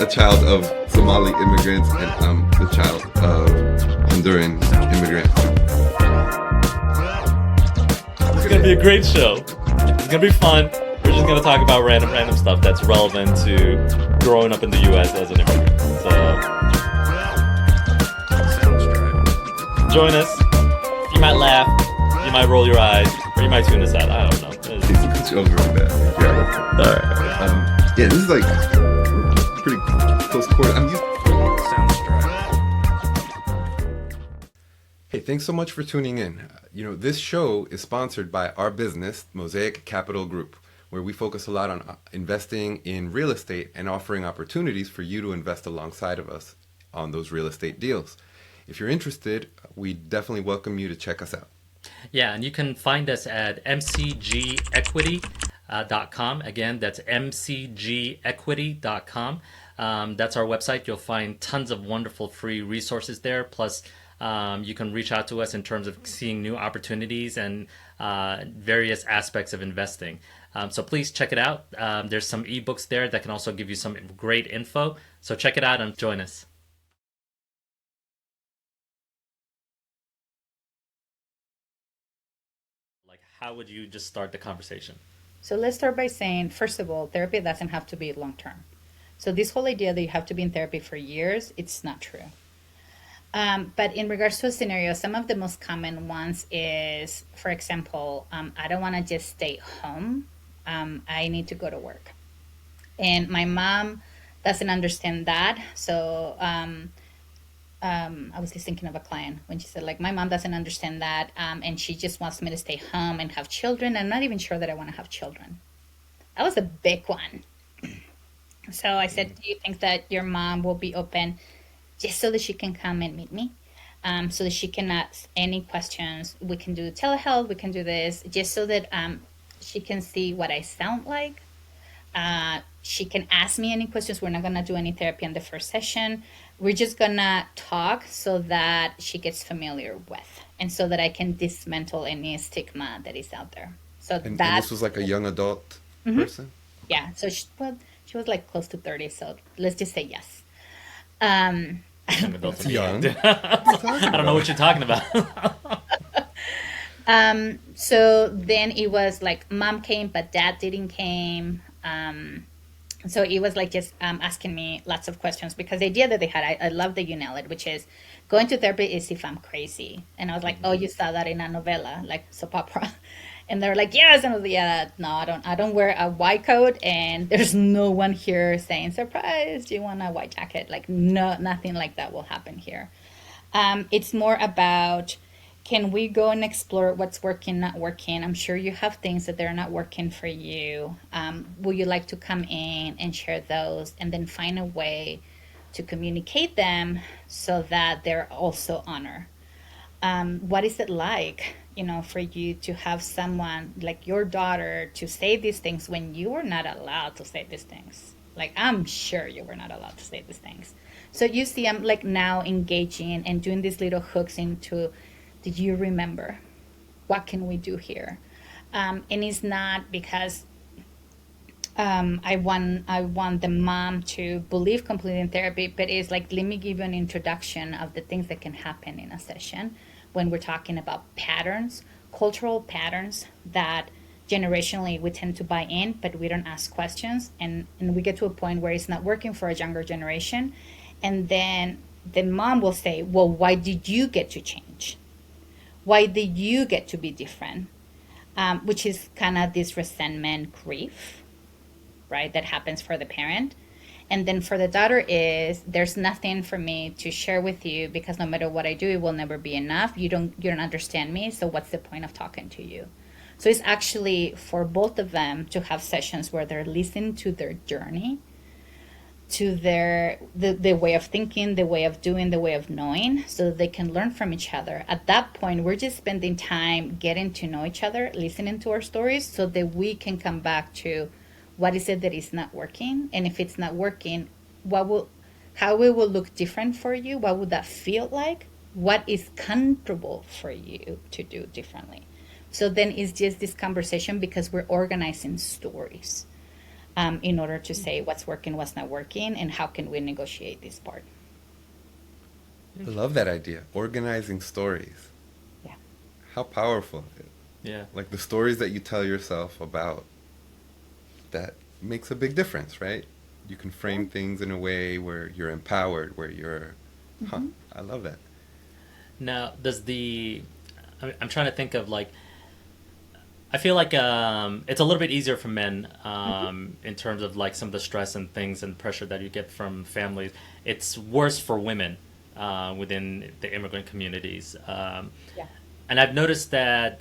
child of Somali immigrants, and I'm the child of Honduran immigrants. It's gonna be a great show. It's gonna be fun. We're just gonna talk about random stuff that's relevant to growing up in the U.S. as an immigrant. So join us. You might laugh, you might roll your eyes, or you might tune us out. I don't know. It's over that. Yeah. All right. Yeah, this is like pretty close quarter. Hey, thanks so much for tuning in. This show is sponsored by our business, Mosaic Capital Group, where we focus a lot on investing in real estate and offering opportunities for you to invest alongside of us on those real estate deals. If you're interested, we definitely welcome you to check us out. Yeah, and you can find us at mcgequity.com. Again, that's mcgequity.com. That's our website. You'll find tons of wonderful free resources there. Plus, you can reach out to us in terms of seeing new opportunities and various aspects of investing. So please check it out. There's some ebooks there that can also give you some great info. So check it out and join us. Like, how would you just start the conversation? So let's start by saying, first of all, therapy doesn't have to be long term. So this whole idea that you have to be in therapy for years, it's not true. But in regards to a scenario, some of the most common ones is, for example, I don't want to just stay home. I need to go to work. And my mom doesn't understand that. So I was just thinking of a client when she said, like, my mom doesn't understand that. And she just wants me to stay home and have children. I'm not even sure that I want to have children. That was a big one. So I said, do you think that your mom will be open just so that she can come and meet me, so that she can ask any questions? We can do telehealth, we can do this, just so that she can see what I sound like. She can ask me any questions. We're not going to do any therapy in the first session. We're just going to talk so that she gets familiar with, and so that I can dismantle any stigma that is out there. So and this was like a young adult person? Yeah, so she was like close to 30, so let's just say yes. Young adults. Young. I don't know what you're talking about. So then it was like mom came, but dad didn't came. So it was like just asking me lots of questions, because the idea that they had, I love that you nailed it, which is going to therapy is if I'm crazy. And I was like, oh, you saw that in a novella, like soap opera. And they're like, yes. And I was like, yeah, no, I don't wear a white coat, and there's no one here saying, surprise, do you want a white jacket? Like, no, nothing like that will happen here. It's more about, can we go and explore what's working, not working? I'm sure you have things that they're not working for you. Would you like to come in and share those, and then find a way to communicate them so that they're also honored? What is it like, for you to have someone like your daughter to say these things when you were not allowed to say these things? Like, I'm sure you were not allowed to say these things. So you see, I'm like now engaging and doing these little hooks into, did you remember? What can we do here? And it's not because I want the mom to believe completely in therapy, but it's like, let me give you an introduction of the things that can happen in a session when we're talking about patterns, cultural patterns that generationally we tend to buy in, but we don't ask questions. And we get to a point where it's not working for a younger generation. And then the mom will say, well, why did you get to change? Why did you get to be different? Which is kind of this resentment, grief, right, that happens for the parent. And then for the daughter is, there's nothing for me to share with you, because no matter what I do, it will never be enough. You don't understand me, so what's the point of talking to you? So it's actually for both of them to have sessions where they're listening to their journey, to the way of thinking, the way of doing, the way of knowing, so that they can learn from each other. At that point, we're just spending time getting to know each other, listening to our stories, so that we can come back to, what is it that is not working? And if it's not working, how it will look different for you? What would that feel like? What is comfortable for you to do differently? So then it's just this conversation, because we're organizing stories. in order to say what's working, what's not working, and how can we negotiate this part. I love that idea. Organizing stories. Yeah. How powerful. Yeah. Like the stories that you tell yourself about that makes a big difference, right? You can frame things in a way where you're empowered, where you're, huh, I love that. Now, I'm trying to think of like, I feel like it's a little bit easier for men in terms of like some of the stress and things and pressure that you get from families. It's worse for women within the immigrant communities. Yeah. And I've noticed that,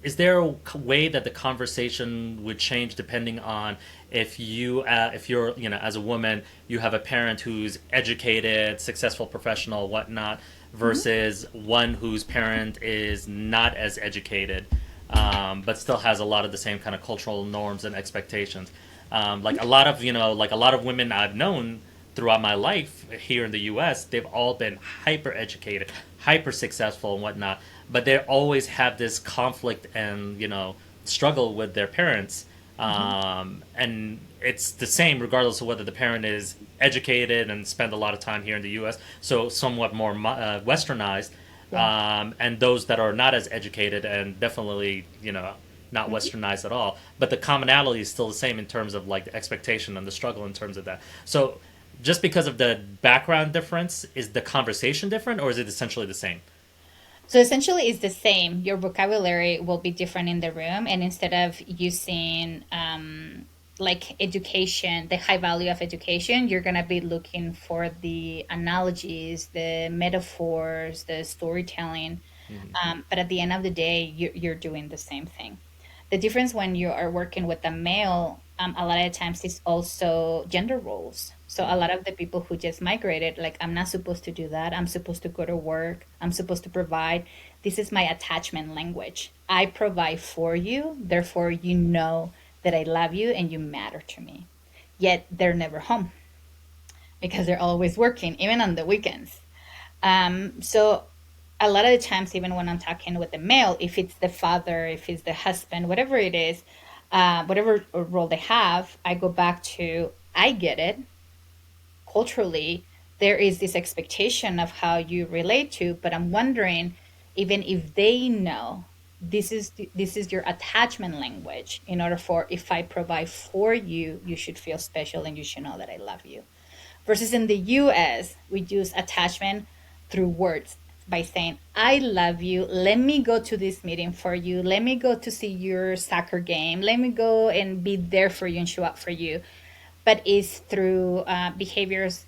is there a way that the conversation would change depending on if you're, as a woman, you have a parent who's educated, successful professional, whatnot, versus one whose parent is not as educated, but still has a lot of the same kind of cultural norms and expectations. Like a lot of women I've known throughout my life here in the U.S., they've all been hyper educated, hyper successful, and whatnot, but they always have this conflict and struggle with their parents, and it's the same regardless of whether the parent is educated and spend a lot of time here in the U.S., so somewhat more westernized, Yeah. and those that are not as educated and definitely not westernized at all, but the commonality is still the same in terms of like the expectation and the struggle in terms of that. So just because of the background difference, is the conversation different, or is it essentially the same? So essentially, it's the same. Your vocabulary will be different in the room, and instead of using like education, the high value of education, you're gonna be looking for the analogies, the metaphors, the storytelling. But at the end of the day, you're doing the same thing. The difference when you are working with a male, a lot of times is also gender roles. So a lot of the people who just migrated, like, I'm not supposed to do that. I'm supposed to go to work. I'm supposed to provide. This is my attachment language. I provide for you. Therefore, you know that I love you and you matter to me. Yet they're never home because they're always working, even on the weekends. So a lot of the times, even when I'm talking with the male, if it's the father, if it's the husband, whatever it is, whatever role they have, I go back to, I get it. Culturally, there is this expectation of how you relate to, but I'm wondering, even if they know this is your attachment language, in order for, if I provide for you, you should feel special and you should know that I love you. Versus in the US, we use attachment through words by saying, I love you. Let me go to this meeting for you. Let me go to see your soccer game. Let me go and be there for you and show up for you. But it's through behaviors,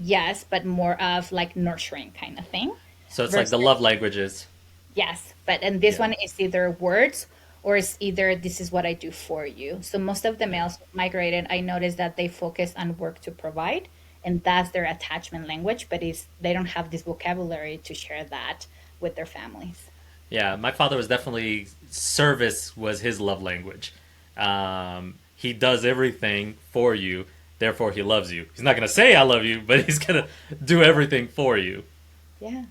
yes, but more of like nurturing kind of thing. So it's like Versus, the love languages. yes, but and this Yeah. one is either words or it's either this is what I do for you. So most of the males who migrated, I noticed that they focus on work to provide, and that's their attachment language. But is they don't have this vocabulary to share that with their families. Yeah, my father was definitely, service was his love language. He does everything for you, therefore he loves you. He's not gonna say I love you, but he's gonna do everything for you. Yeah,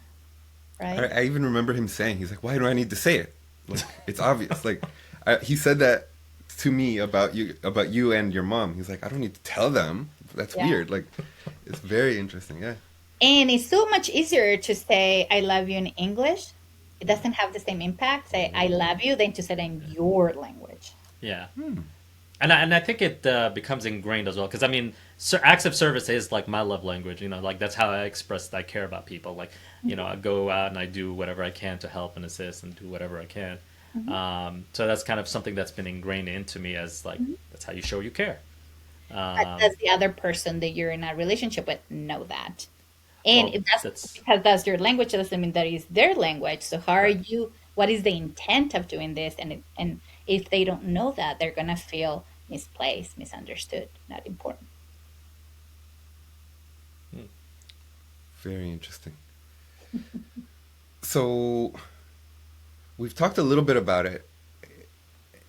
I, right. I even remember him saying, he's like, why do I need to say it? Like, it's obvious. Like, he said that to me about you and your mom. He's like, I don't need to tell them. That's Yeah. weird. Like, it's very interesting. Yeah. And it's so much easier to say I love you in English. It doesn't have the same impact, say I love you, than to say it in your language. Yeah. And I think it becomes ingrained as well, because I mean, acts of service is like my love language. Like that's how I express that I care about people. Like, I go out and I do whatever I can to help and assist and do whatever I can. So that's kind of something that's been ingrained into me as like that's how you show you care. But does the other person that you're in a relationship with know that? And Well, if that's that's because that's your language, it doesn't mean that is their language. So how are right. you? What is the intent of doing this? And if they don't know that, they're gonna feel misplaced, misunderstood, not important. Very interesting. So we've talked a little bit about it.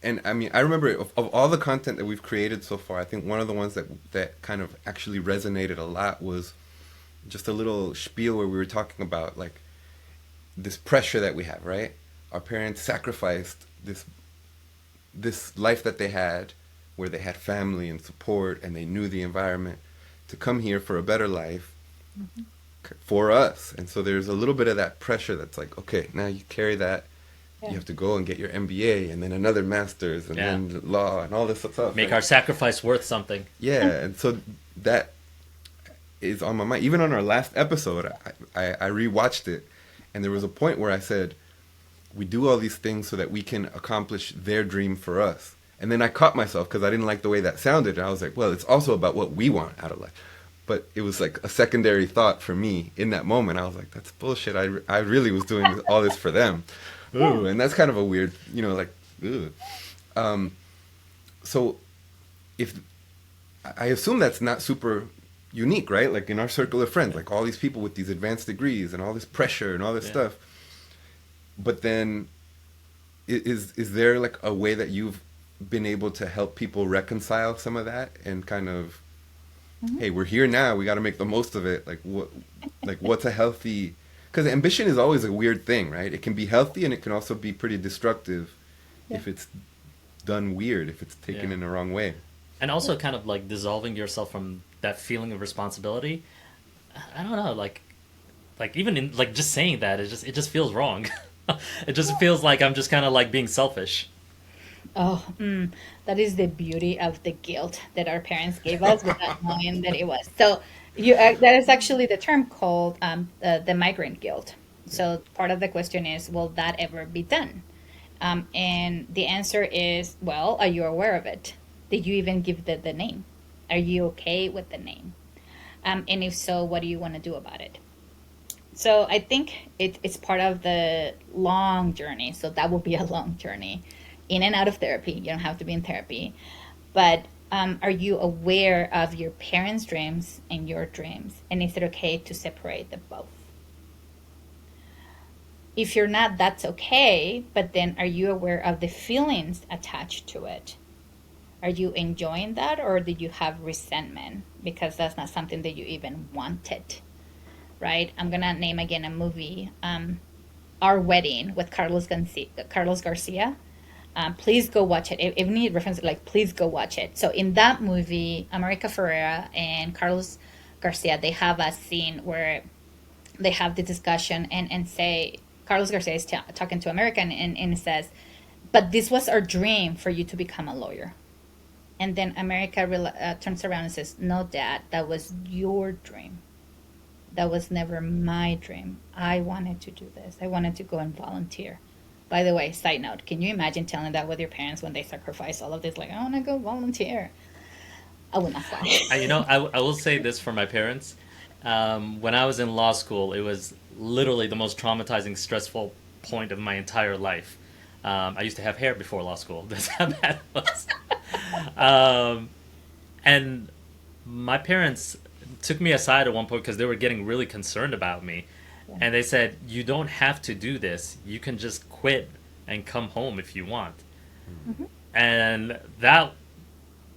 And I mean, I remember of all the content that we've created so far, I think one of the ones that kind of actually resonated a lot was just a little spiel where we were talking about like this pressure that we have, right? Our parents sacrificed this life that they had where they had family and support and they knew the environment, to come here for a better life for us. And so there's a little bit of that pressure that's like, okay, now you carry that. Yeah. You have to go and get your MBA and then another master's and Yeah. then law and all this stuff. Make And- our sacrifice worth something. yeah, and so that is on my mind. Even on our last episode, I rewatched it, and there was a point where I said, we do all these things so that we can accomplish their dream for us. And then I caught myself because I didn't like the way that sounded. And I was like, well, it's also about what we want out of life. But it was like a secondary thought for me in that moment. I was like, that's bullshit. I really was doing all this for them. Ooh, and that's kind of a weird, like, ooh. So if I assume that's not super unique, right? Like in our circle of friends, like all these people with these advanced degrees and all this pressure and all this stuff. But then is there like a way that you've been able to help people reconcile some of that and kind of, hey, we're here now, we got to make the most of it. What's a healthy, because ambition is always a weird thing, right? It can be healthy and it can also be pretty destructive if it's done weird, if it's taken in the wrong way. And also kind of like dissolving yourself from that feeling of responsibility. I don't know, like even in like just saying that, it just feels wrong. It just feels like I'm just kind of like being selfish. Oh, that is the beauty of the guilt that our parents gave us without knowing that it was. So that is actually the term called the migrant guilt. So part of the question is, will that ever be done? And the answer is, well, are you aware of it? Did you even give the name? Are you okay with the name? And if so, what do you want to do about it? So I think it's part of the long journey. So that will be a long journey in and out of therapy. You don't have to be in therapy. But are you aware of your parents' dreams and your dreams? And is it okay to separate the both? If you're not, that's okay. But then are you aware of the feelings attached to it? Are you enjoying that, or did you have resentment because that's not something that you even wanted? Right? I'm going to name again a movie, Our Wedding with Carlos Garcia. Please go watch it. If you need reference, please go watch it. So in that movie, America Ferrera and Carlos Garcia, they have a scene where they have the discussion and say, Carlos Garcia is talking to America and says, but this was our dream for you to become a lawyer. And then America turns around and says, no, Dad, that was your dream. That was never my dream. I wanted to do this. I wanted to go and volunteer. By the way, side note, can you imagine telling that with your parents when they sacrifice all of this? Like, I want to go volunteer. I would not fly. I will say this for my parents. When I was in law school, it was literally the most traumatizing, stressful point of my entire life. I used to have hair before law school. That's how bad it was. And my parents took me aside at one point because they were getting really concerned about me. Yeah. And they said, you don't have to do this. You can just quit and come home if you want. Mm-hmm. And that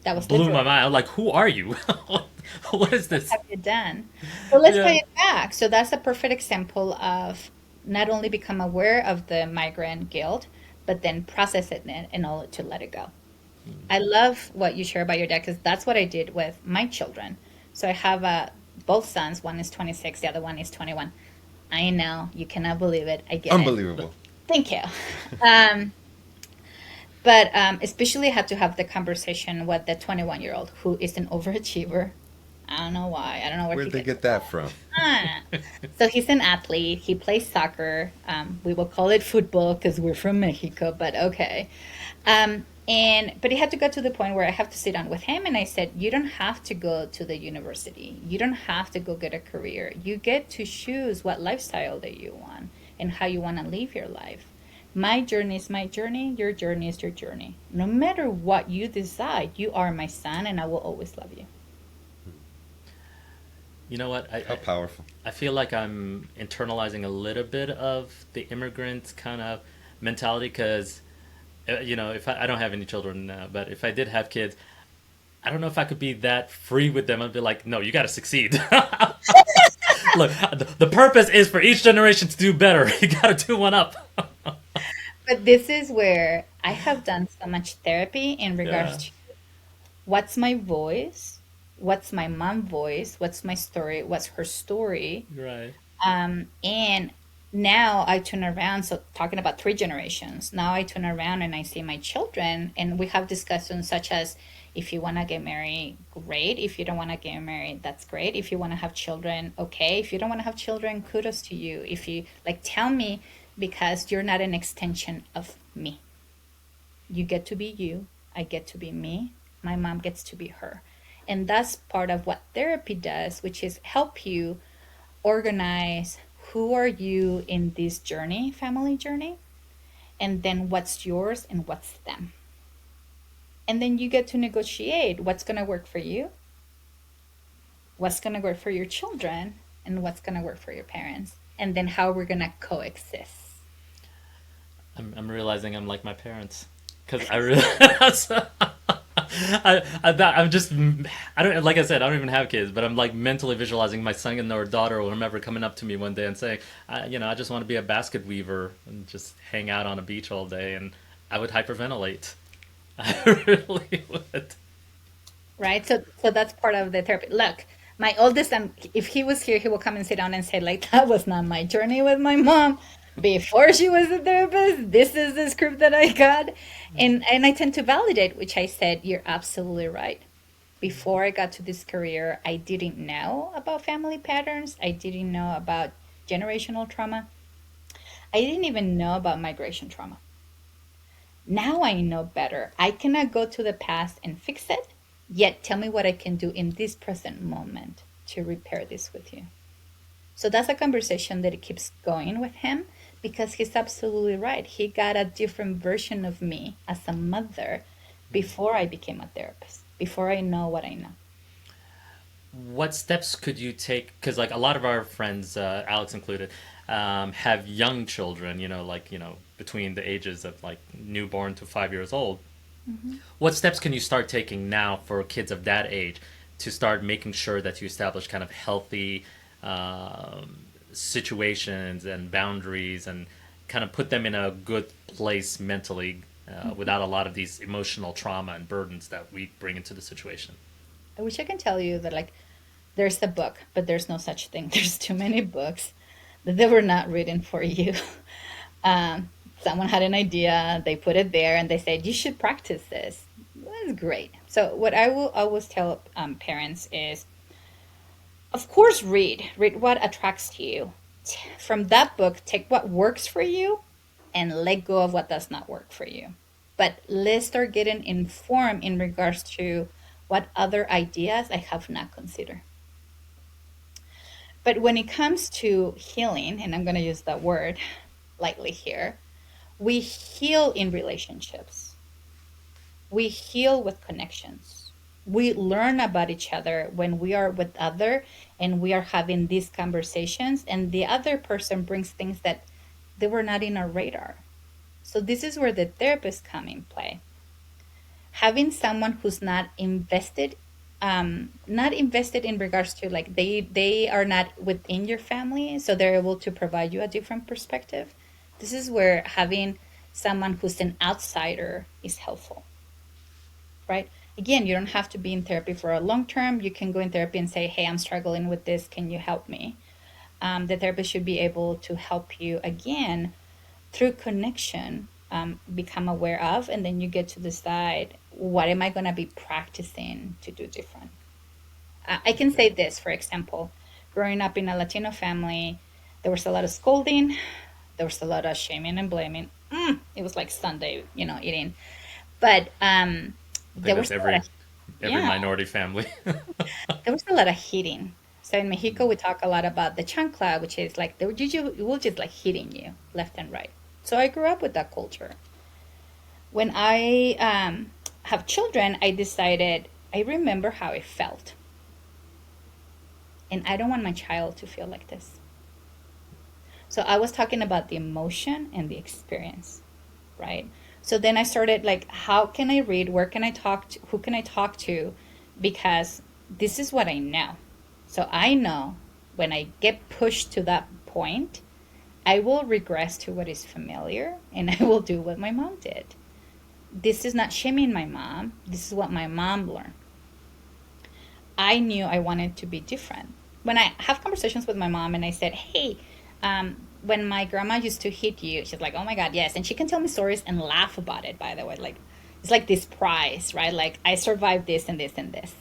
was blew my mind. I'm like, who are you? What is this? What have you done? Well, let's play it back. So that's a perfect example of not only become aware of the migrant guilt, but then process it in order to let it go. I love what you share about your dad, because that's what I did with my children. So I have both sons. One is 26, the other one is 21. I know, you cannot believe it. I get Unbelievable. it. Thank you. But especially I had to have the conversation with the 21-year-old who is an overachiever. I don't know why. I don't know where'd they get that from. So he's an athlete. He plays soccer. We will call it football because we're from Mexico, but okay. But he had to go to the point where I have to sit down with him, and I said, you don't have to go to the university. You don't have to go get a career. You get to choose what lifestyle that you want and how you want to live your life. My journey is my journey. Your journey is your journey. No matter what you decide, you are my son, and I will always love you. You know what? How powerful. I feel like I'm internalizing a little bit of the immigrant kind of mentality because, if I don't have any children, but if I did have kids, I don't know if I could be that free with them. I'd be like, no, you got to succeed. Look, the purpose is for each generation to do better. You got to do one up. But this is where I have done so much therapy in regards to What's my voice? What's my mom voice? What's my story? What's her story? Right. And now I turn around, so talking about three generations, now I turn around and I see my children, and we have discussions such as, if you want to get married, great. If you don't want to get married, that's great. If you want to have children, okay. If you don't want to have children, kudos to you. If you like, tell me, because you're not an extension of me. You get to be you. I get to be me. My mom gets to be her. And that's part of what therapy does, which is help you organize who are you in this journey, family journey, and then what's yours and what's them. And then you get to negotiate what's going to work for you, what's going to work for your children, and what's going to work for your parents, and then how we're going to coexist. I'm realizing I'm like my parents because I really I'm just I don't like I said I don't even have kids, but I'm like mentally visualizing my son or daughter or whomever coming up to me one day and saying, I just want to be a basket weaver and just hang out on a beach all day, and I would hyperventilate. I really would. Right, so that's part of the therapy. Look, my oldest, if he was here, he will come and sit down and say, like, that was not my journey with my mom before she was a therapist. This is the script that I got. And I tend to validate, which I said, you're absolutely right. Before I got to this career, I didn't know about family patterns. I didn't know about generational trauma. I didn't even know about migration trauma. Now I know better. I cannot go to the past and fix it, yet tell me what I can do in this present moment to repair this with you. So that's a conversation that it keeps going with him, because he's absolutely right. He got a different version of me as a mother before I became a therapist, before I know what I know. What steps could you take? Because like a lot of our friends, Alex included, have young children. Between the ages of like newborn to 5 years old. Mm-hmm. What steps can you start taking now for kids of that age to start making sure that you establish kind of healthy situations and boundaries and kind of put them in a good place mentally without a lot of these emotional trauma and burdens that we bring into the situation? I wish I can tell you that, like, there's a book, but there's no such thing. There's too many books that they were not written for you. Um, Someone had an idea, they put it there, and they said, you should practice this. That's great. So what I will always tell parents is, of course, read what attracts you. From that book, take what works for you and let go of what does not work for you. But let's start getting informed in regards to what other ideas I have not considered. But when it comes to healing, and I'm going to use that word lightly here, we heal in relationships. We heal with connections. We learn about each other when we are with other and we are having these conversations, and the other person brings things that they were not in our radar. So this is where the therapists come in play. Having someone who's not invested in regards to, like, they are not within your family, so they're able to provide you a different perspective. This is where having someone who's an outsider is helpful, right? Again, you don't have to be in therapy for a long term. You can go in therapy and say, hey, I'm struggling with this. Can you help me? The therapist should be able to help you, again, through connection, become aware of, and then you get to decide, what am I going to be practicing to do different? I can say this, for example, growing up in a Latino family, there was a lot of scolding. There was a lot of shaming and blaming. It was like Sunday, eating. But there was Every yeah, minority family. there was a lot of hitting. So in Mexico, we talk a lot about the chancla, which is like you will just like hitting you left and right. So I grew up with that culture. When I have children, I decided, I remember how I felt. And I don't want my child to feel like this. So I was talking about the emotion and the experience, right? So then I started, like, how can I read? Where can I talk to? Who can I talk to? Because this is what I know. So I know when I get pushed to that point, I will regress to what is familiar and I will do what my mom did. this is not shaming my mom. This is what my mom learned. I knew I wanted to be different. When I have conversations with my mom and I said, hey, when my grandma used to hit you, she's like, oh my God, yes. And she can tell me stories and laugh about it, by the way. Like, it's like this prize, right? Like, I survived this and this and this.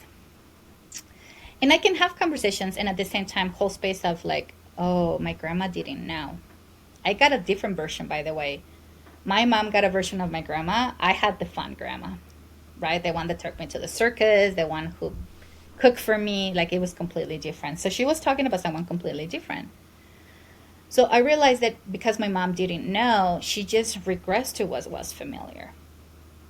And I can have conversations and at the same time hold space of like, oh, my grandma didn't know. I got a different version, by the way. My mom got a version of my grandma. I had the fun grandma, right? The one that took me to the circus, the one who cooked for me. Like, it was completely different. So she was talking about someone completely different. So I realized that because my mom didn't know, she just regressed to what was familiar.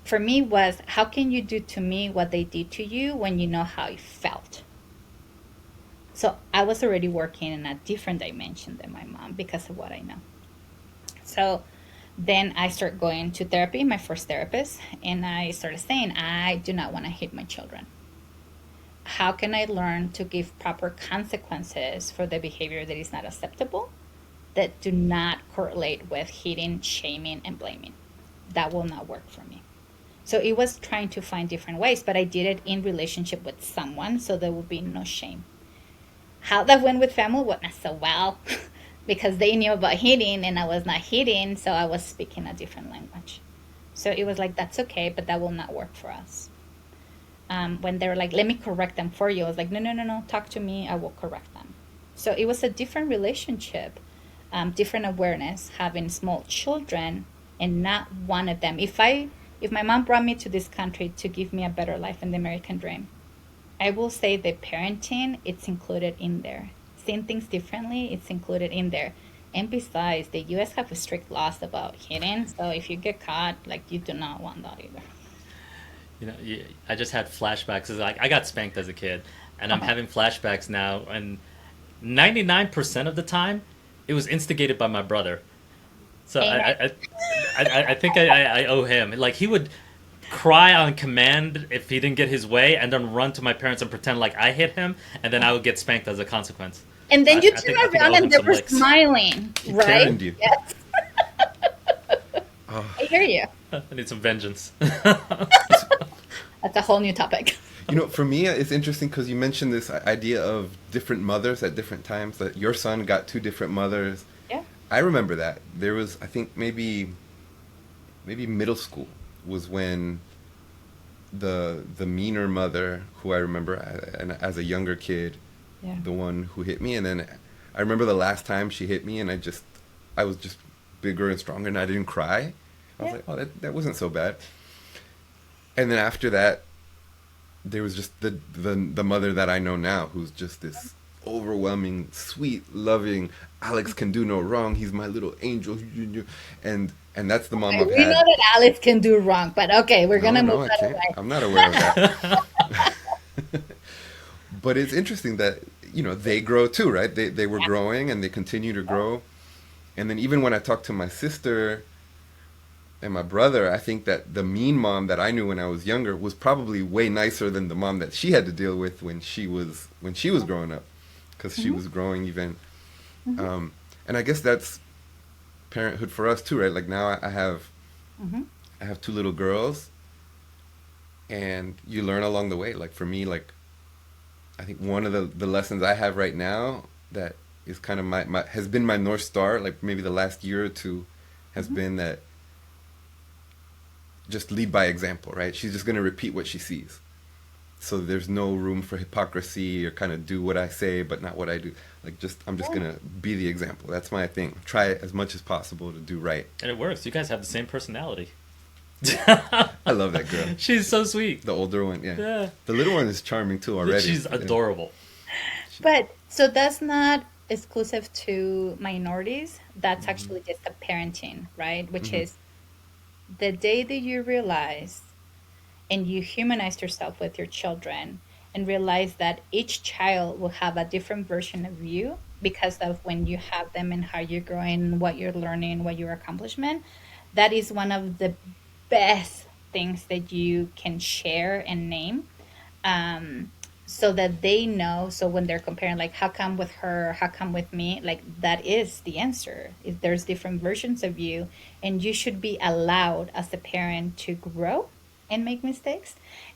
For me was, how can you do to me what they did to you when you know how it felt? So I was already working in a different dimension than my mom because of what I know. So then I started going to therapy, my first therapist, and I started saying, I do not want to hit my children. How can I learn to give proper consequences for the behavior that is not acceptable, that do not correlate with hitting, shaming, and blaming? That will not work for me. So it was trying to find different ways, but I did it in relationship with someone, so there would be no shame. How that went with family went not so well because they knew about hitting and I was not hitting, so I was speaking a different language. So it was like, that's okay, but that will not work for us. When they were like, let me correct them for you, I was like, no, no, no, no, talk to me, I will correct them. So it was a different relationship, different awareness, having small children and not one of them. If my mom brought me to this country to give me a better life in the American dream, I will say the parenting, it's included in there. Seeing things differently, it's included in there. And besides, the U.S. have strict laws about hitting, so if you get caught, like, you do not want that either. I just had flashbacks. It's like I got spanked as a kid, and I'm having flashbacks now. And 99% of the time, it was instigated by my brother. So I think I owe him. Like, he would cry on command if he didn't get his way, and then run to my parents and pretend like I hit him, and then I would get spanked as a consequence. And then I you think- turn I think I owe around him and they some were licks. smiling, He right? Karen'd you. Yes. Oh. I hear you. I need some vengeance. That's a whole new topic. You know, for me, it's interesting because you mentioned this idea of different mothers at different times. That your son got two different mothers. Yeah. I remember that. There was, I think, maybe middle school was when the meaner mother, who I remember as a younger kid, Yeah. the one who hit me, and then I remember the last time she hit me, and I was just bigger and stronger, and I didn't cry. I was Yeah. like, oh, that wasn't so bad. And then after that, there was just the mother that I know now, who's just this overwhelming, sweet, loving, Alex can do no wrong, he's my little angel, and that's the mom Okay, I've we had. know that Alex can do wrong, but okay, we're gonna No, move I that can't. away. I'm not aware of that. But it's interesting that, they grow too, right? They were growing and they continue to grow. And then even when I talk to my sister and my brother, I think that the mean mom that I knew when I was younger was probably way nicer than the mom that she had to deal with when she was growing up, because she was growing even. And I guess that's parenthood for us too, right? Like now I have two little girls, and you learn along the way. Like for me, like I think one of the lessons I have right now that is kind of my has been my North Star, like maybe the last year or two, has been that just lead by example, right? She's just going to repeat what she sees. So there's no room for hypocrisy or kind of do what I say but not what I do. Like I'm just going to be the example. That's my thing. Try as much as possible to do right. And it works. You guys have the same personality. I love that girl. She's so sweet. The older one, yeah. Yeah. The little one is charming too already. She's Yeah. adorable. But so that's not exclusive to minorities. That's actually just the parenting, right? Which is the day that you realize and you humanize yourself with your children and realize that each child will have a different version of you because of when you have them and how you're growing, what you're learning, what your accomplishment. That is one of the best things that you can share and name. so that they know. So when they're comparing, like, how come with her, how come with me, like, that is the answer. If there's different versions of you, and you should be allowed as a parent to grow and make mistakes,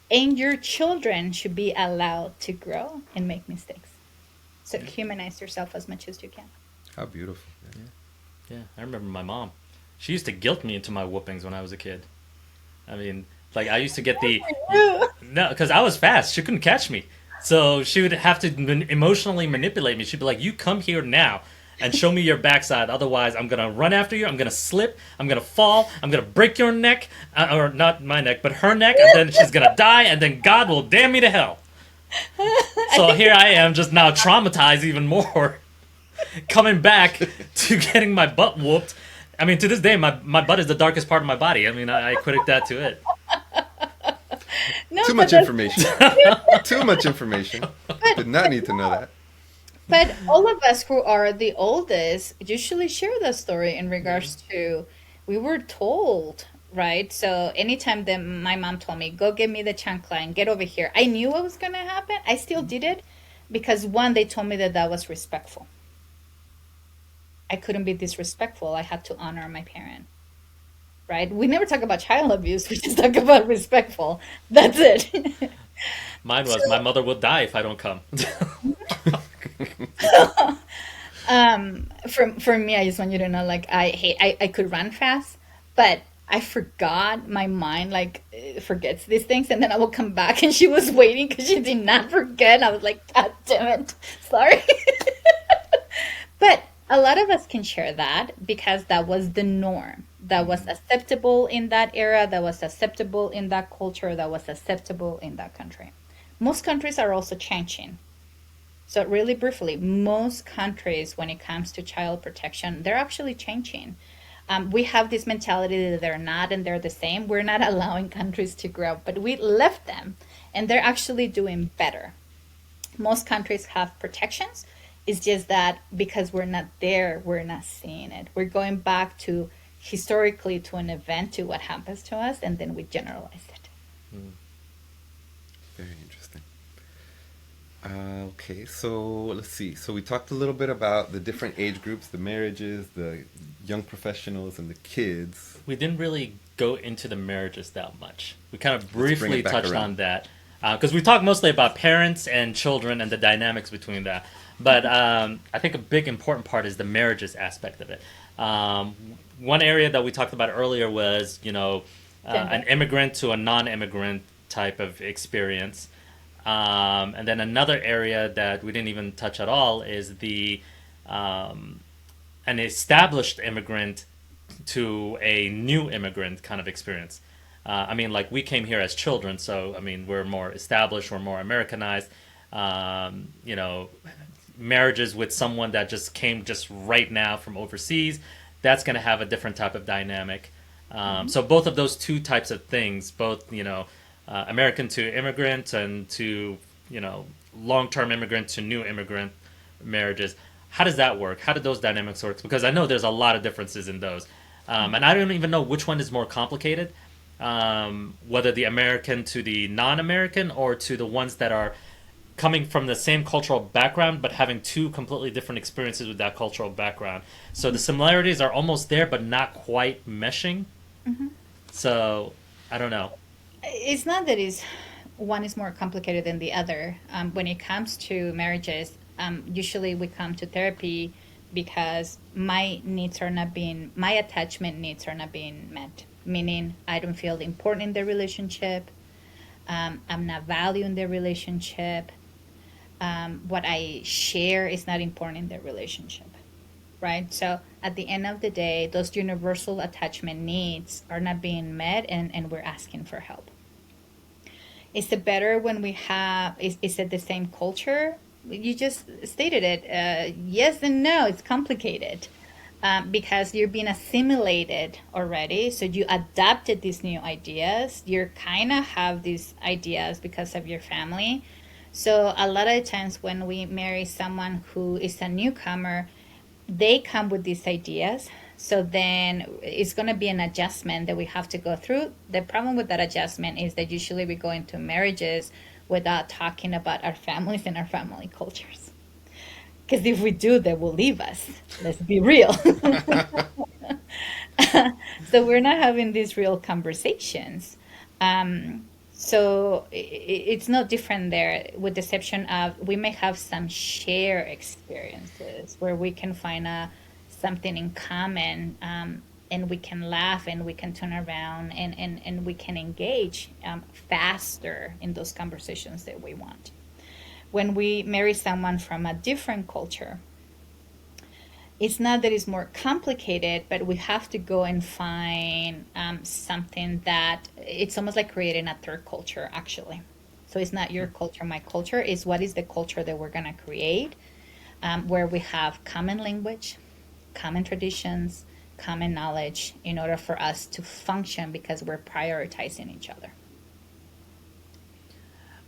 and your children should be allowed to grow and make mistakes. So humanize yourself as much as you can. How beautiful. Yeah. Yeah, I remember my mom. She used to guilt me into my whoopings when I was a kid. I mean, like I used to get the no, because I was fast. She couldn't catch me, so she would have to emotionally manipulate me. She'd be like, "You come here now and show me your backside. Otherwise, I'm gonna run after you. I'm gonna slip. I'm gonna fall. I'm gonna break your neck, or not my neck, but her neck, and then she's gonna die, and then God will damn me to hell." So here I am, just now traumatized even more, coming back to getting my butt whooped. I mean, to this day, my butt is the darkest part of my body. I mean, I equate that to it. No, Too but much that's- information. Too much information. Did not need to know that. But all of us who are the oldest usually share that story in regards to, we were told, right? So anytime that my mom told me, go get me the chancla and get over here, I knew what was going to happen. I still did it because, one, they told me that that was respectful. I couldn't be disrespectful. I had to honor my parent, right? We never talk about child abuse. We just talk about respectful. That's it. Mine was my mother will die if I don't come. For me, I just want you to know, like, I could run fast, but I forgot. My mind, like, forgets these things, and then I will come back, and she was waiting because she did not forget. I was like, God damn it, sorry. But a lot of us can share that because that was the norm. That was acceptable in that era. That was acceptable in that culture. That was acceptable in that country. Most countries are also changing. So really briefly, most countries, when it comes to child protection, they're actually changing. We have this mentality that they're not and they're the same. We're not allowing countries to grow, but we left them, and they're actually doing better. Most countries have protections. It's just that because we're not there, we're not seeing it. We're going back to historically to an event, to what happens to us, and then we generalize it. Very interesting. Okay, so let's see. So we talked a little bit about the different age groups, the marriages, the young professionals, and the kids. We didn't really go into the marriages that much. We kind of bring it briefly back touched around. on that because we talked mostly about parents and children and the dynamics between that. But I think a big important part is the marriages aspect of it. One area that we talked about earlier was, an immigrant to a non-immigrant type of experience. And then another area that we didn't even touch at all is an established immigrant to a new immigrant kind of experience. I mean, like, we came here as children, so, I mean, we're more established, we're more Americanized. Marriages with someone that just came just right now from overseas, that's going to have a different type of dynamic. So both of those two types of things, both, American to immigrant and to, long-term immigrant to new immigrant marriages. How does that work? How do those dynamics work? Because I know there's a lot of differences in those. And I don't even know which one is more complicated, whether the American to the non-American or to the ones that are coming from the same cultural background but having two completely different experiences with that cultural background. So the similarities are almost there but not quite meshing. So I don't know. It's not that one is more complicated than the other. When it comes to marriages, usually we come to therapy because my attachment needs are not being met. Meaning, I don't feel important in the relationship. I'm not valued in the relationship. What I share is not important in the relationship, right? So at the end of the day, those universal attachment needs are not being met, and we're asking for help. Is it better when we have, is it the same culture? You just stated it. Yes and no, it's complicated. Because you're being assimilated already, so you adapted these new ideas. You kind of have these ideas because of your family. So a lot of times when we marry someone who is a newcomer, they come with these ideas. So then it's going to be an adjustment that we have to go through. The problem with that adjustment is that usually we go into marriages without talking about our families and our family cultures. Because if we do, they will leave us. Let's be real. So we're not having these real conversations. So it's no different there, with the exception of we may have some shared experiences where we can find something in common, and we can laugh and we can turn around and we can engage faster in those conversations that we want. When we marry someone from a different culture, it's not that it's more complicated, but we have to go and find something that it's almost like creating a third culture, actually. So it's not your culture, my culture. It's what is the culture that we're going to create, where we have common language, common traditions, common knowledge in order for us to function because we're prioritizing each other.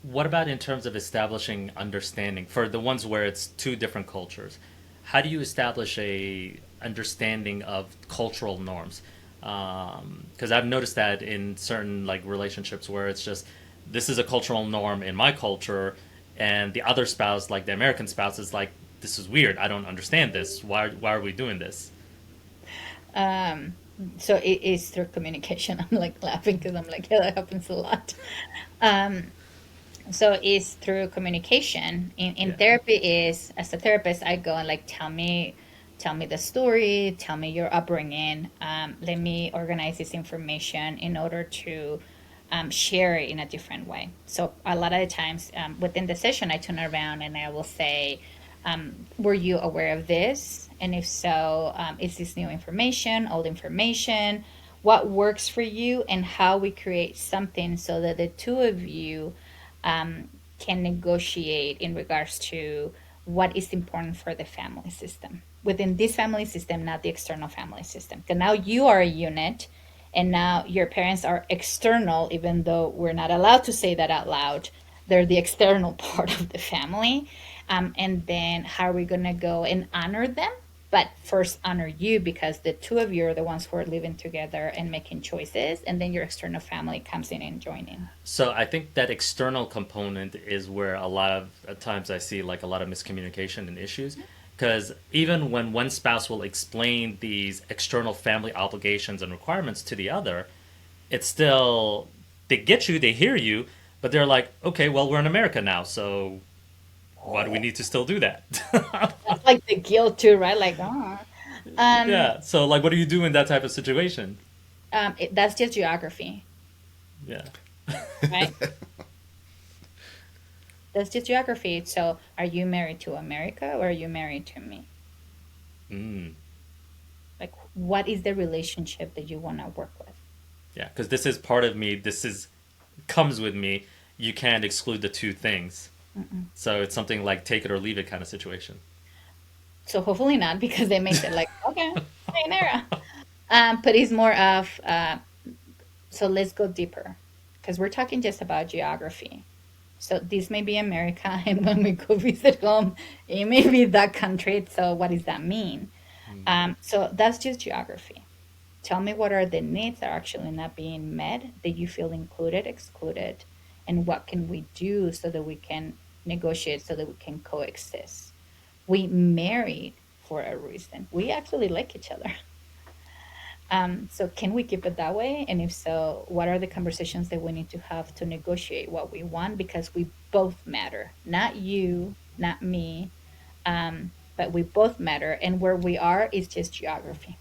What about in terms of establishing understanding for the ones where it's two different cultures? How do you establish a understanding of cultural norms? Because I've noticed that in certain like relationships where it's just this is a cultural norm in my culture, and the other spouse, like the American spouse, is like, this is weird. I don't understand this. Why are we doing this? So it is through communication. I'm like laughing because I'm like, yeah, that happens a lot. So it's through communication. In Yeah. therapy is, as a therapist, I go and like, tell me the story, tell me your upbringing, let me organize this information in order to share it in a different way. So a lot of the times within the session, I turn around and I will say, were you aware of this? And if so, is this new information, old information? What works for you, and how we create something so that the two of you can negotiate in regards to what is important for the family system. Within this family system, not the external family system. Because now you are a unit, and now your parents are external, even though we're not allowed to say that out loud. They're the external part of the family. And then how are we going to go and honor them? But first honor you, because the two of you are the ones who are living together and making choices. And then your external family comes in and joining. So I think that external component is where a lot of at times I see like a lot of miscommunication and issues. Because even when one spouse will explain these external family obligations and requirements to the other, it's still, they get you, they hear you, but they're like, okay, well, we're in America now, so why do we need to still do that? That's like the guilt too, right? Like, oh. Yeah. So like, what do you do in that type of situation? That's just geography, Yeah. right? That's just geography. So are you married to America or are you married to me? Mm. Like, what is the relationship that you want to work with? Yeah. Because this is part of me. This is comes with me. You can't exclude the two things. So it's something like take it or leave it kind of situation. So hopefully not, because they make it like, okay, sayonara. But it's more of, so let's go deeper, because we're talking just about geography. So this may be America, and when we go visit home, it may be that country. So what does that mean? So that's just geography. Tell me what are the needs that are actually not being met, that you feel included, excluded, and what can we do so that we can negotiate, so that we can coexist. We married for a reason. We actually like each other. So can we keep it that way? And if so, what are the conversations that we need to have to negotiate what we want? Because we both matter. Not you, not me, but we both matter. And where we are is just geography.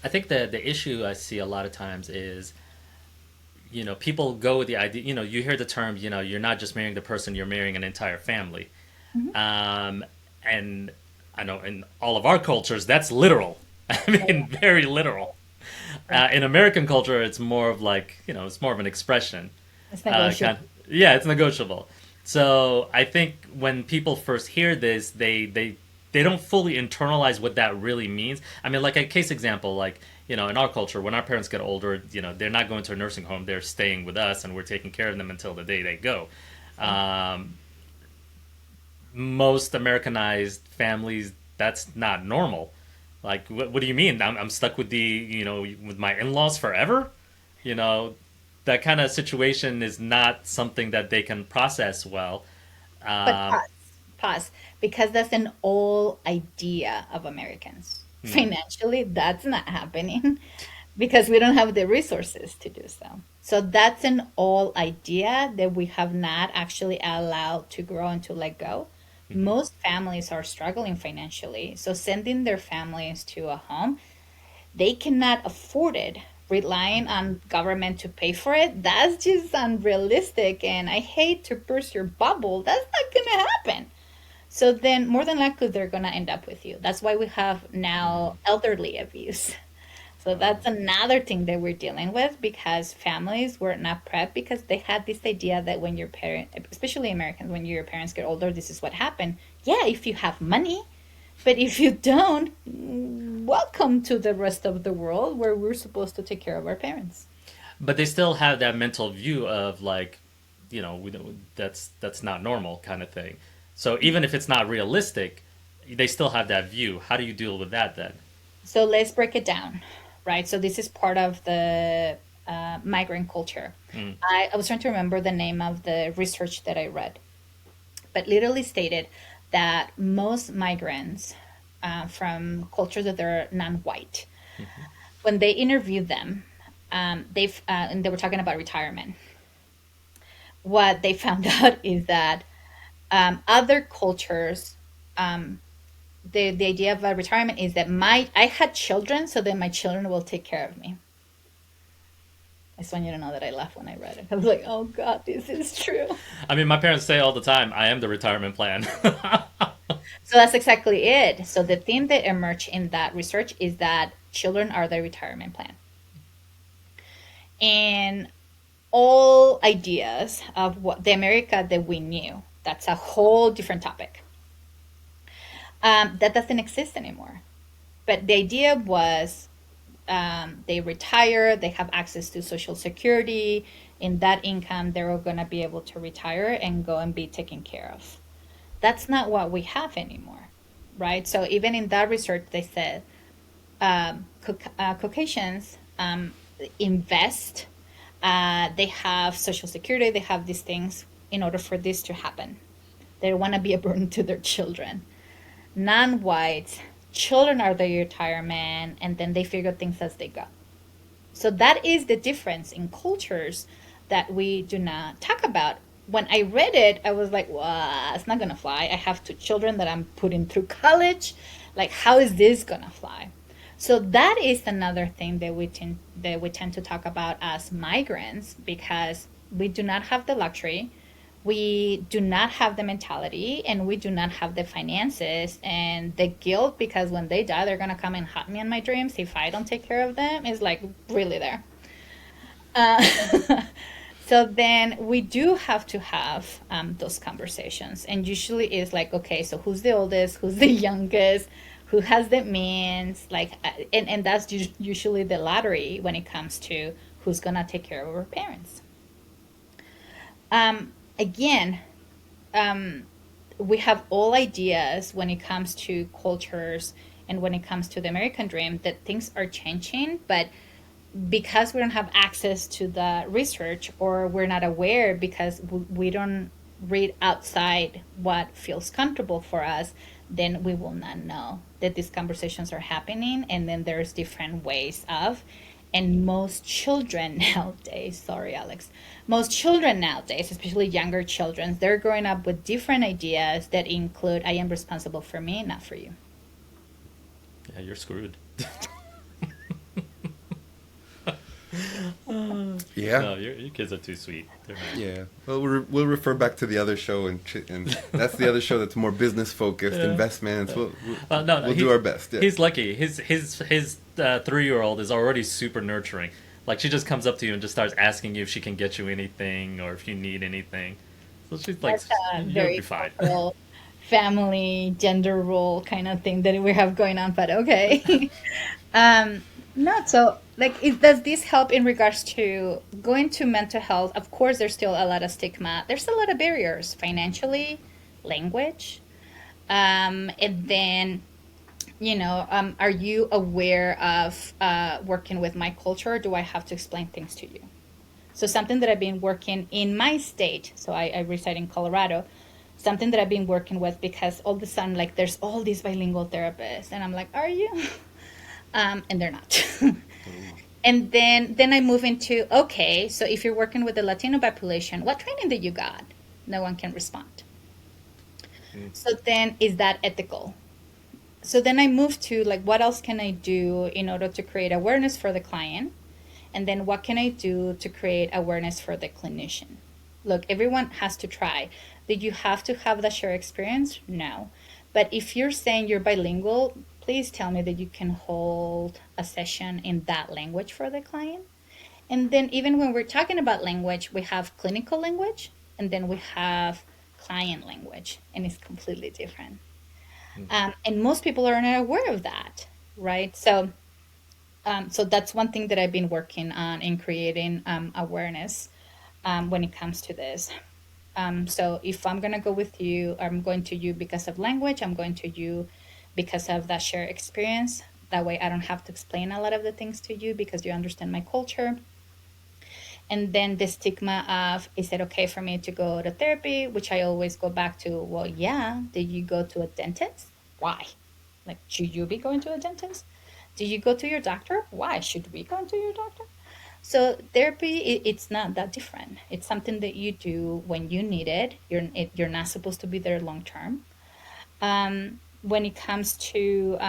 I think the issue I see a lot of times is, you know, people go with the idea, you know, you hear the term, you know, you're not just marrying the person, you're marrying an entire family. And I know in all of our cultures, that's literal. I mean, very literal. In American culture, it's more of like, you know, it's more of an expression. It's negotiable. Yeah, it's negotiable. So I think when people first hear this, they don't fully internalize what that really means. I mean, like a case example, like, you know, in our culture, when our parents get older, you know, they're not going to a nursing home. They're staying with us, and we're taking care of them until the day they go. Most Americanized families, that's not normal. Like, what do you mean? I'm stuck with the, you know, with my in-laws forever? You know, that kind of situation is not something that they can process well. But Um, pause, because that's an old idea of Americans. mm, Financially, that's not happening because we don't have the resources to do so. So that's an old idea that we have not actually allowed to grow and to let go. mhm. Most families are struggling financially, so sending their families to a home, they cannot afford it. Relying on government to pay for it, that's just unrealistic. And I hate to burst your bubble, that's not gonna happen. So then, more than likely, they're gonna end up with you. That's why we have now elderly abuse. So that's another thing that we're dealing with because families were not prepped because they had this idea that when your parent, especially Americans, when your parents get older, this is what happened. Yeah, if you have money, but if you don't, welcome to the rest of the world where we're supposed to take care of our parents. But they still have that mental view of like, that's not normal kind of thing. So even if it's not realistic, they still have that view. How do you deal with that then? So let's break it down, right? So this is part of the migrant culture. Mm, I was trying to remember the name of the research that I read, but literally stated that most migrants from cultures that are non-white, mhm, when they interviewed them, they've and they were talking about retirement. What they found out is that other cultures, the idea of retirement is that my I had children, so then my children will take care of me. I just want you to know that I laughed when I read it. I was like, oh God, this is true. I mean, my parents say all the time, I am the retirement plan. So that's exactly it. So the theme that emerged in that research is that children are the retirement plan. And all ideas of what the America that we knew, that's a whole different topic. That doesn't exist anymore. But the idea was they retire, they have access to Social Security. In that income, they're going to be able to retire and go and be taken care of. That's not what we have anymore, right? So even in that research, they said Caucasians invest, they have Social Security, they have these things in order for this to happen. They don't want to be a burden to their children. Non-whites, children are their retirement, and then they figure things as they go. So that is the difference in cultures that we do not talk about. When I read it, I was like, wow, it's not gonna fly. I have two children that I'm putting through college. Like, how is this gonna fly? So that is another thing that we tend to talk about as migrants because we do not have the luxury, we do not have the mentality, and we do not have the finances and the guilt because when they die, they're gonna come and haunt me in my dreams if I don't take care of them is like really there. Uh, so then we do have to have those conversations, and usually it's like, okay, so who's the oldest, who's the youngest, who has the means, like, and that's usually the lottery when it comes to who's gonna take care of our parents. Again, we have all ideas when it comes to cultures and when it comes to the American dream that things are changing, but because we don't have access to the research or we're not aware because we don't read outside what feels comfortable for us, then we will not know that these conversations are happening and then there's different ways of. And most children nowadays, sorry, Alex, most children nowadays, especially younger children, they're growing up with different ideas that include I am responsible for me, not for you. Yeah, you're screwed. Yeah. No, your kids are too sweet. They're not. Yeah. Well, we'll refer back to the other show, and that's the other show that's more business focused, Yeah. investments. No, We'll do our best. Yeah. He's lucky. His 3-year-old is already super nurturing. Like she just comes up to you and just starts asking you if she can get you anything or if you need anything. So she's like, That's a you'll very be fine. cultural, family, gender role kind of thing that we have going on, but okay. No, so like, does this help in regards to going to mental health? Of course, there's still a lot of stigma. There's a lot of barriers financially, language, and then are you aware of working with my culture? Or do I have to explain things to you? So something that I've been working in my state, so I reside in Colorado, something that I've been working with, because all of a sudden, like, there's all these bilingual therapists, and I'm like, are you? And they're not. And then I move into, okay, so if you're working with the Latino population, what training did you got? No one can respond. So then, is that ethical? So then I move to, like, what else can I do in order to create awareness for the client? And then what can I do to create awareness for the clinician? Look, everyone has to try. Did you have to have the shared experience? No. But if you're saying you're bilingual, please tell me that you can hold a session in that language for the client. And then even when we're talking about language, we have clinical language and then we have client language, and it's completely different. And most people are not aware of that, right? So that's one thing that I've been working on in creating awareness when it comes to this. So if I'm going to go with you, I'm going to you because of language. I'm going to you because of that shared experience. That way I don't have to explain a lot of the things to you because you understand my culture. And then the stigma of, is it okay for me to go to therapy? Which I always go back to, well, yeah. Did you go to a dentist? Why? Like, should you be going to a dentist? Do you go to your doctor? Why should we go to your doctor? So therapy, it's not that different. It's something that you do when you need it. You're not supposed to be there long term. When it comes to,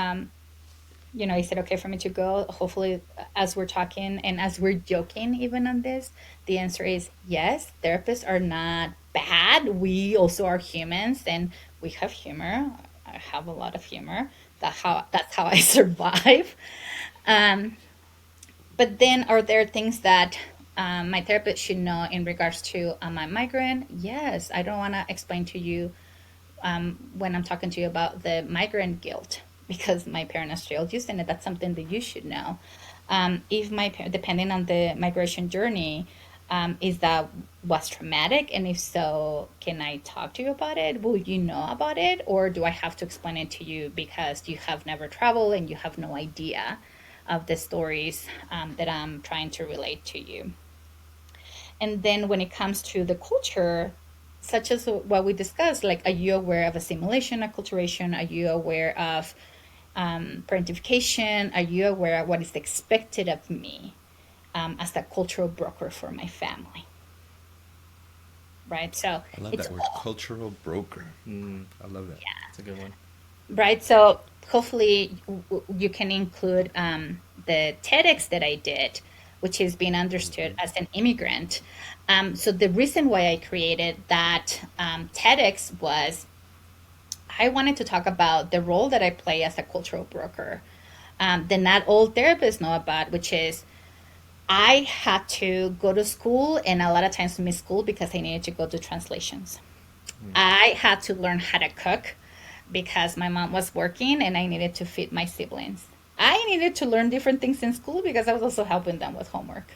is it okay for me to go? Hopefully, as we're talking and as we're joking even on this, the answer is yes. Therapists are not bad. We also are humans and we have humor. I have a lot of humor. That's how I survive. But then, are there things that my therapist should know in regards to my migrant? Yes, I don't want to explain to you when I'm talking to you about the migrant guilt because my parents failed you, and that's something that you should know. If depending on the migration journey, is that was traumatic, and if so, can I talk to you about it? Will you know about it, or do I have to explain it to you because you have never traveled and you have no idea of the stories that I'm trying to relate to you? And then when it comes to the culture, such as what we discussed, like, are you aware of assimilation, acculturation? Are you aware of parentification? Are you aware of what is expected of me as a cultural broker for my family? Right? So I love it's that word, cultural broker. I love that. That's a good one. right. So hopefully you can include the TEDx that I did, which is being understood as an immigrant. So the reason why I created that TEDx was I wanted to talk about the role that I play as a cultural broker that not all therapists know about, which is I had to go to school and a lot of times miss school because I needed to go to translations. I had to learn how to cook because my mom was working and I needed to feed my siblings. I needed to learn different things in school because I was also helping them with homework.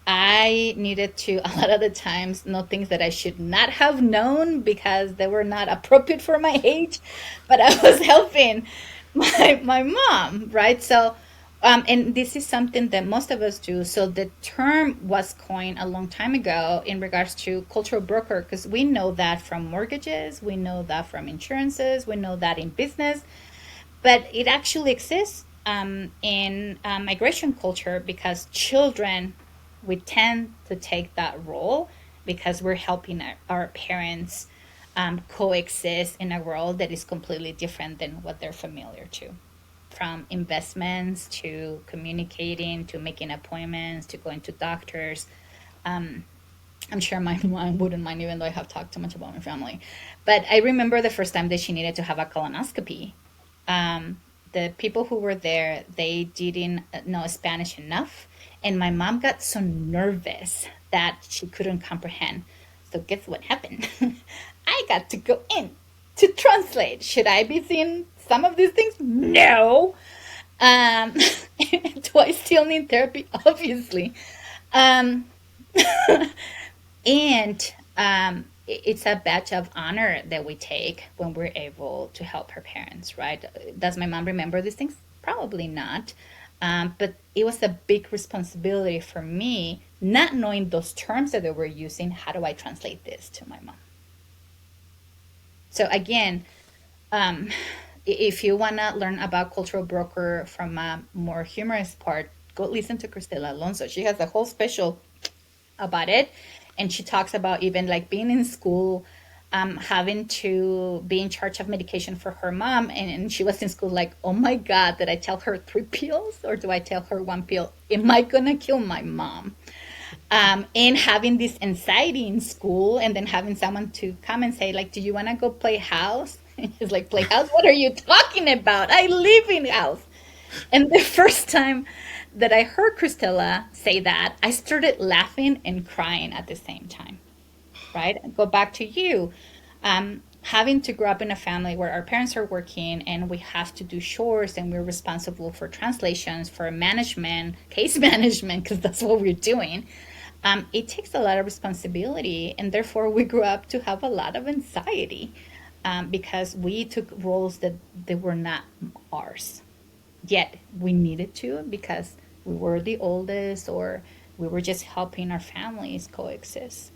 I needed to, a lot of the times, know things that I should not have known because they were not appropriate for my age, but I was helping my mom, right? So, and this is something that most of us do. So the term was coined a long time ago in regards to cultural broker, because we know that from mortgages, we know that from insurances, we know that in business, but it actually exists in migration culture because children, we tend to take that role because we're helping our parents coexist in a world that is completely different than what they're familiar to. From investments to communicating to making appointments to going to doctors. I'm sure my mom wouldn't mind, even though I have talked too much about my family. But I remember the first time that she needed to have a colonoscopy. The people who were there, they didn't know Spanish enough. And my mom got so nervous that she couldn't comprehend. So guess what happened? I got to go in to translate. Should I be seeing some of these things? No. Do I still need therapy? Obviously. Um, and it's a badge of honor that we take when we're able to help her parents, right? Does my mom remember these things? Probably not. But it was a big responsibility for me, not knowing those terms that they were using. How do I translate this to my mom? So again, if you want to learn about cultural broker from a more humorous part, go listen to Cristela Alonso. She has a whole special about it, and she talks about even like being in school, having to be in charge of medication for her mom, and she was in school like, oh my god, did I tell her 3 pills or do I tell her 1 pill? Am I gonna kill my mom? And having this anxiety in school, and then having someone to come and say like, do you want to go play house? And she's like, play house, what are you talking about? I live in house. And the first time that I heard Cristela say that, I started laughing and crying at the same time, right? Go back to you. Having to grow up in a family where our parents are working and we have to do chores and we're responsible for translations, for management, case management, because that's what we're doing. It takes a lot of responsibility, and therefore we grew up to have a lot of anxiety because we took roles that they were not ours. Yet we needed to because we were the oldest, or we were just helping our families coexist.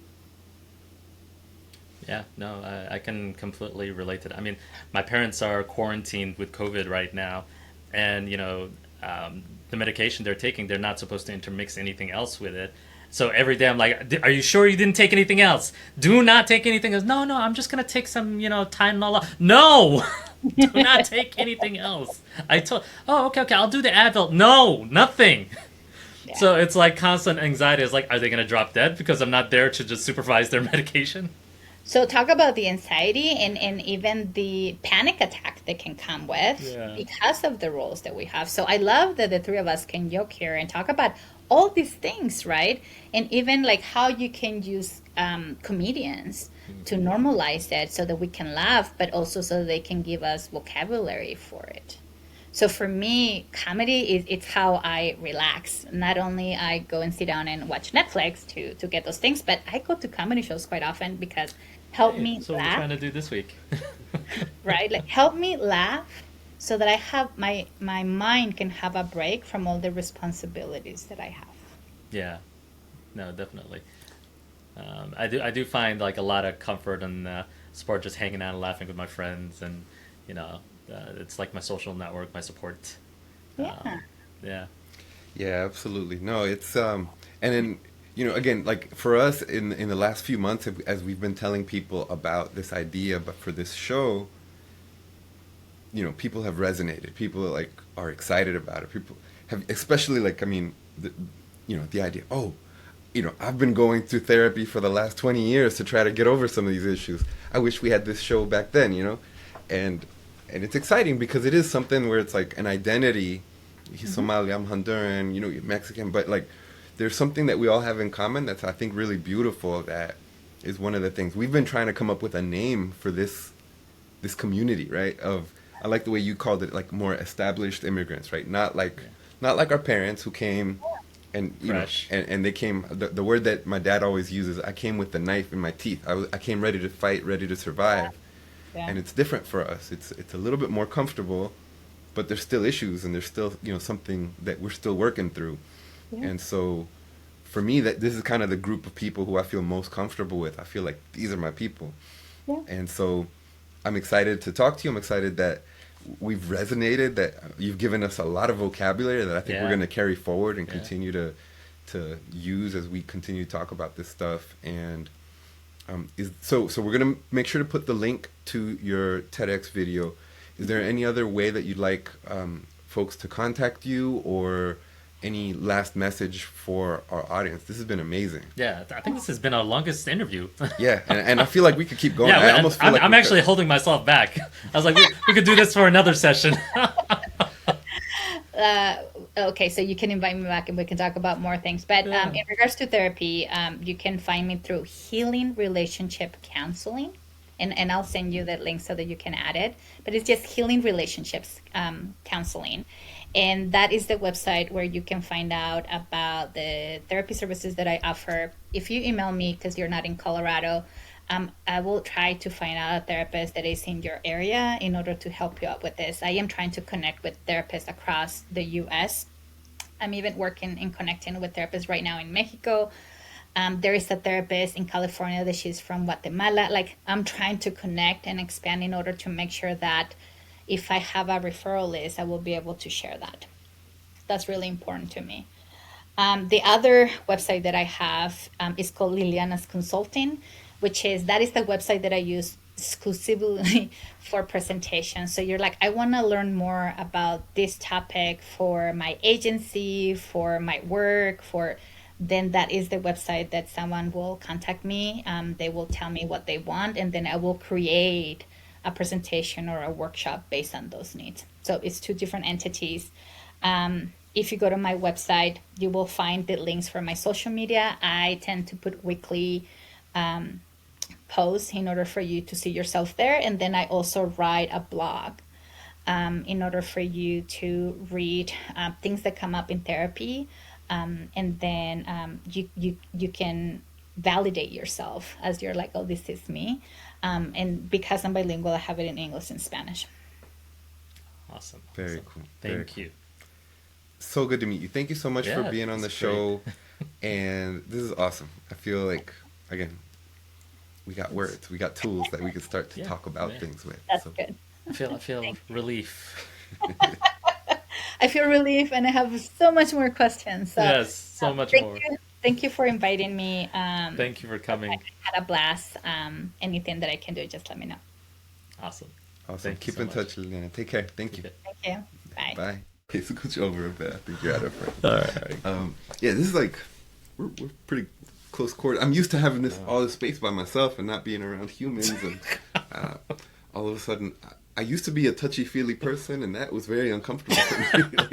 Yeah, no, I can completely relate to that. I mean, my parents are quarantined with COVID right now, and the medication they're taking, they're not supposed to intermix anything else with it. So every day I'm like, are you sure you didn't take anything else? Do not take anything else. No, I'm just gonna take some, Tylenol. No, do not take anything else. Okay, I'll do the Advil. No, nothing. Yeah. So it's like constant anxiety. It's like, are they gonna drop dead because I'm not there to just supervise their medication? So talk about the anxiety and even the panic attack that can come with because of the roles that we have. So I love that the three of us can joke here and talk about all these things, right? And even like how you can use comedians to normalize it so that we can laugh, but also so they can give us vocabulary for it. So for me, comedy it's how I relax. Not only I go and sit down and watch Netflix to get those things, but I go to comedy shows quite often because help me That's what we're laugh, trying to do this week. right? Like help me laugh so that I have my mind can have a break from all the responsibilities that I have. Yeah, no, definitely. I do find like a lot of comfort in sport, just hanging out and laughing with my friends, and it's like my social network, my support. Yeah. Yeah. Yeah, absolutely. No, it's and then again, like for us in the last few months, as we've been telling people about this idea, but for this show, people have resonated. People like are excited about it. People have, especially like, I mean, the idea. Oh, I've been going through therapy for the last 20 years to try to get over some of these issues. I wish we had this show back then, and it's exciting because it is something where it's like an identity. He's Somali, I'm Honduran, you're Mexican, but like there's something that we all have in common that's, I think, really beautiful. That is one of the things we've been trying to come up with a name for this community, right? I like the way you called it, like more established immigrants, right? Not like our parents who came and Fresh. And they came. The word that my dad always uses, I came with the knife in my teeth. I came ready to fight, ready to survive. Yeah. And it's different for us. It's a little bit more comfortable, but there's still issues, and there's still something that we're still working through. Yeah. And so for me, that this is kind of the group of people who I feel most comfortable with. I feel like these are my people. Yeah. And so I'm excited to talk to you. I'm excited that we've resonated, that you've given us a lot of vocabulary that I think we're going to carry forward and continue to use as we continue to talk about this stuff. And so we're going to make sure to put the link to your TEDx video. Is there any other way that you'd like folks to contact you, or any last message for our audience? This has been amazing. Yeah, I think this has been our longest interview. Yeah, and I feel like we could keep going. Yeah, I almost feel like I'm actually holding myself back. I was like, we could do this for another session. Okay, so you can invite me back and we can talk about more things. But in regards to therapy, you can find me through Healing Relationship Counseling. And I'll send you that link so that you can add it. But it's just Healing Relationships Counseling. And that is the website where you can find out about the therapy services that I offer. If you email me, because you're not in Colorado, I will try to find out a therapist that is in your area in order to help you out with this. I am trying to connect with therapists across the U.S. I'm even working in connecting with therapists right now in Mexico. There is a therapist in California that she's from Guatemala. Like, I'm trying to connect and expand in order to make sure that if I have a referral list, I will be able to share that. That's really important to me. The other website that I have is called Liliana's Consulting, that is the website that I use exclusively for presentations. So you're like, I want to learn more about this topic for my agency, for my work, then that is the website that someone will contact me. They will tell me what they want, and then I will create a presentation or a workshop based on those needs. So it's two different entities. If you go to my website, you will find the links for my social media. I tend to put weekly posts in order for you to see yourself there. And then I also write a blog in order for you to read things that come up in therapy. And then you can validate yourself as you're like, oh, this is me. And because I'm bilingual, I have it in English and Spanish. Awesome. Very awesome. cool. Thank Very you. So good to meet you. Thank you so much for Yeah, being on the it's show. And this is awesome. I feel like, again, we got words, we got tools that we can start to Yeah, talk about yeah. things with. That's So, good. I feel relief. I feel relief, and I have so much more questions. So Yes, so much thank more. you. Thank you for inviting me. Thank you for coming. I had a blast. Anything that I can do, just let me know. Awesome. awesome. Thank you Keep so in much. touch, Liliana. Take care. Thank you. Okay. Thank you. Bye. Bye. Okay, scooch over a bit. I think you're out of frame. All right. Yeah, this is like we're pretty close quarters. I'm used to having all this space by myself and not being around humans, and all of a sudden, I used to be a touchy feely person, and that was very uncomfortable for me. Like,